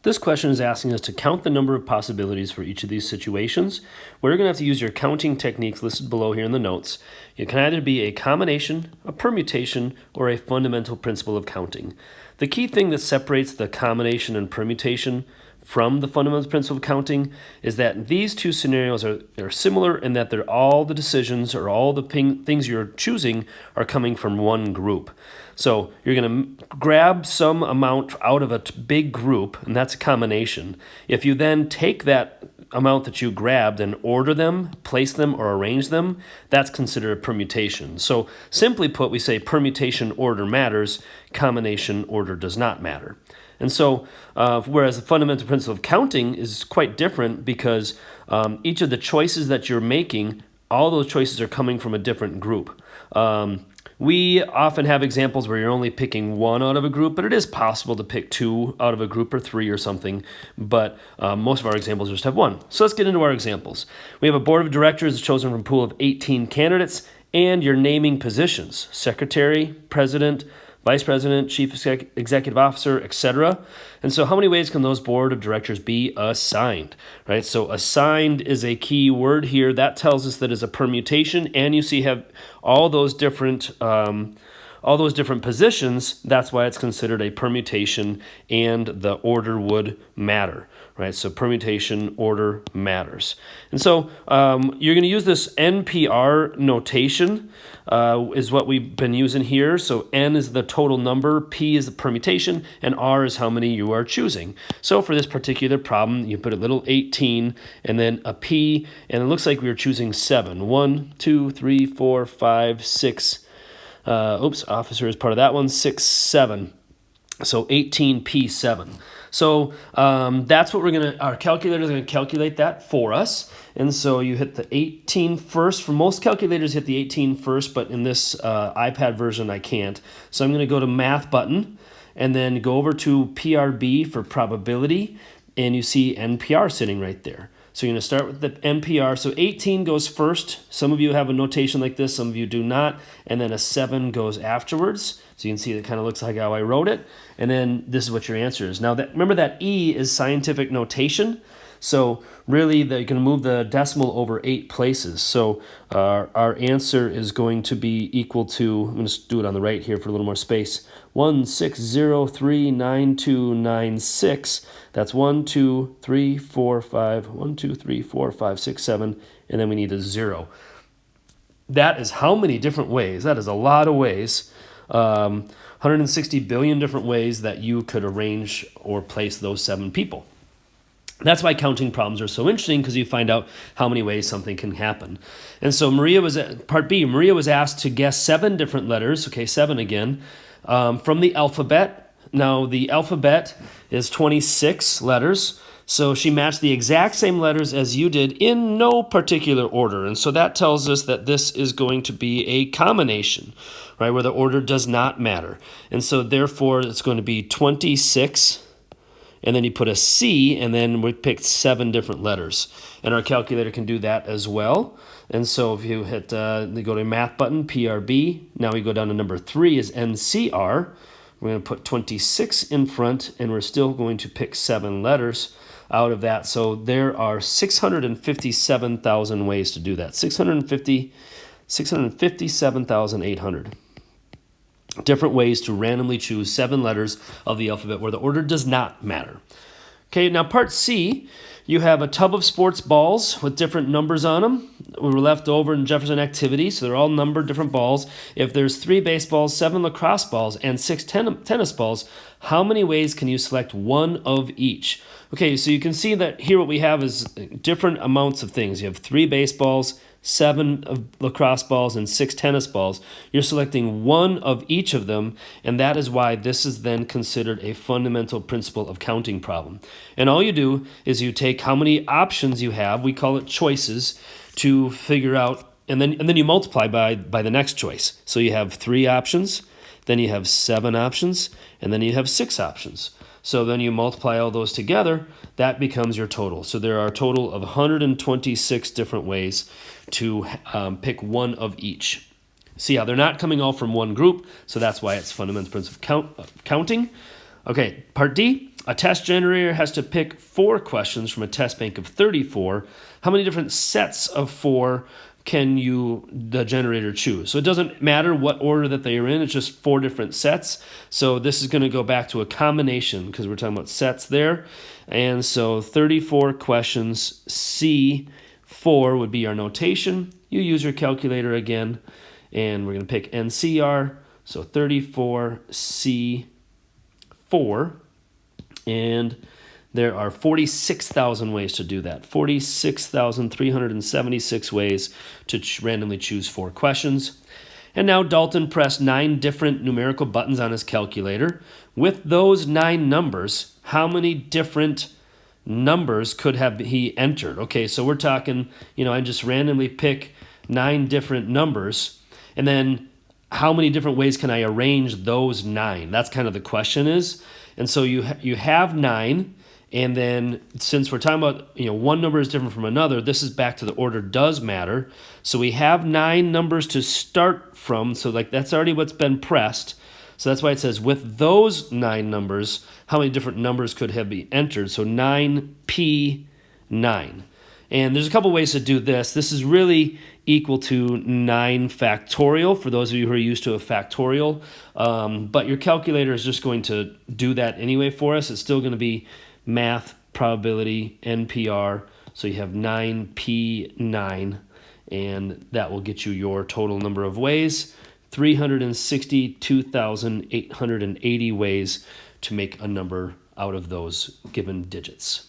This question is asking us to count the number of possibilities for each of these situations. We're going to have to use your counting techniques listed below here in the notes. It can either be a combination, a permutation, or a fundamental principle of counting. The key thing that separates the combination and permutation from the fundamental principle of counting is that these two scenarios are similar in that they're all the decisions or all the things you're choosing are coming from one group. So you're going to grab some amount out of a big group, and that's a combination. If you then take that amount that you grabbed and order them, place them, or arrange them, that's considered a permutation. So simply put, we say permutation order matters, combination order does not matter. And so, whereas the fundamental principle of counting is quite different because each of the choices that you're making, all those choices are coming from a different group. We often have examples where you're only picking one out of a group, but it is possible to pick two out of a group or three or something, but most of our examples just have one. So let's get into our examples. We have a board of directors chosen from a pool of 18 candidates, and you're naming positions: secretary, president, vice president, chief executive officer, etc. And so how many ways can those board of directors be assigned, right? So assigned is a key word here. That tells us that it's a permutation, and you see have all those different positions. That's why it's considered a permutation, and the order would matter, right? So permutation order matters. And so you're going to use this NPR notation is what we've been using here. So N is the total number, P is the permutation, and R is how many you are choosing. So for this particular problem, you put a little 18 and then a P, and it looks like we were choosing 7. 1, 2, 3, 4, 5, 6. Officer is part of that one. 6, 7. So 18P7. So that's what our calculator is going to calculate that for us. And so you hit the 18 first. For most calculators, hit the 18 first, but in this iPad version, I can't. So I'm going to go to Math button and then go over to PRB for probability, and you see NPR sitting right there. So you're going to start with the NPR. So 18 goes first. Some of you have a notation like this, some of you do not. And then a 7 goes afterwards. So you can see it kind of looks like how I wrote it. And then this is what your answer is. Now, remember that E is scientific notation. So really, you can move the decimal over 8 places. So our answer is going to be equal to, I'm going to do it on the right here for a little more space, 160392996. That's 1, 2, 3, 4, 5, 1, 2, 3, 4, 5, 6, 7, and then we need a 0. That is how many different ways? That is a lot of ways. 160 billion different ways that you could arrange or place those 7 people. That's why counting problems are so interesting, because you find out how many ways something can happen. And so part B, Maria was asked to guess 7 different letters, 7 again, from the alphabet. Now, the alphabet is 26 letters, so she matched the exact same letters as you did in no particular order. And so that tells us that this is going to be a combination, right, where the order does not matter. And so therefore, it's going to be 26, and then you put a C, and then we picked 7 different letters. And our calculator can do that as well. And so if you hit, you go to Math button, PRB. Now we go down to number 3 is NCR. We're going to put 26 in front, and we're still going to pick 7 letters out of that. So there are 657,000 ways to do that. 657,800. Different ways to randomly choose 7 letters of the alphabet where the order does not matter. Okay, now part C, you have a tub of sports balls with different numbers on them. We were left over in Jefferson activity, so they're all numbered different balls. If there's 3 baseballs, 7 lacrosse balls, and 6 tennis balls, how many ways can you select one of each? Okay, so you can see that here what we have is different amounts of things. You have 3 baseballs, 7 of lacrosse balls, and 6 tennis balls. You're selecting one of each of them, and that is why this is then considered a fundamental principle of counting problem. And all you do is you take how many options you have, we call it choices, to figure out, and then you multiply by the next choice. So you have 3 options, then you have 7 options, and then you have 6 options. So then you multiply all those together, that becomes your total. So there are a total of 126 different ways to pick one of each. See how they're not coming all from one group, so that's why it's fundamental principle of counting. Okay, part D, A test generator has to pick 4 questions from a test bank of 34. How many different sets of 4 can the generator choose? So it doesn't matter what order that they are in, it's just 4 different sets. So this is going to go back to a combination because we're talking about sets there. And so 34 questions, C4 would be our notation. You use your calculator again, and we're going to pick NCR, so 34C4, and there are 46,000 ways to do that. 46,376 ways to randomly choose 4 questions. And now Dalton pressed 9 different numerical buttons on his calculator. With those 9 numbers, how many different numbers could have he entered? Okay, so we're talking, I just randomly pick 9 different numbers, and then how many different ways can I arrange those 9? That's kind of the question is. And so you have 9. And then since we're talking about, one number is different from another, this is back to the order does matter. So we have 9 numbers to start from. So that's already what's been pressed. So that's why it says with those 9 numbers, how many different numbers could have been entered? So 9P9. And there's a couple ways to do this. This is really equal to 9 factorial for those of you who are used to a factorial. But your calculator is just going to do that anyway for us. It's still going to be math, probability, NPR. So you have 9P9, and that will get you your total number of ways, 362,880 ways to make a number out of those given digits.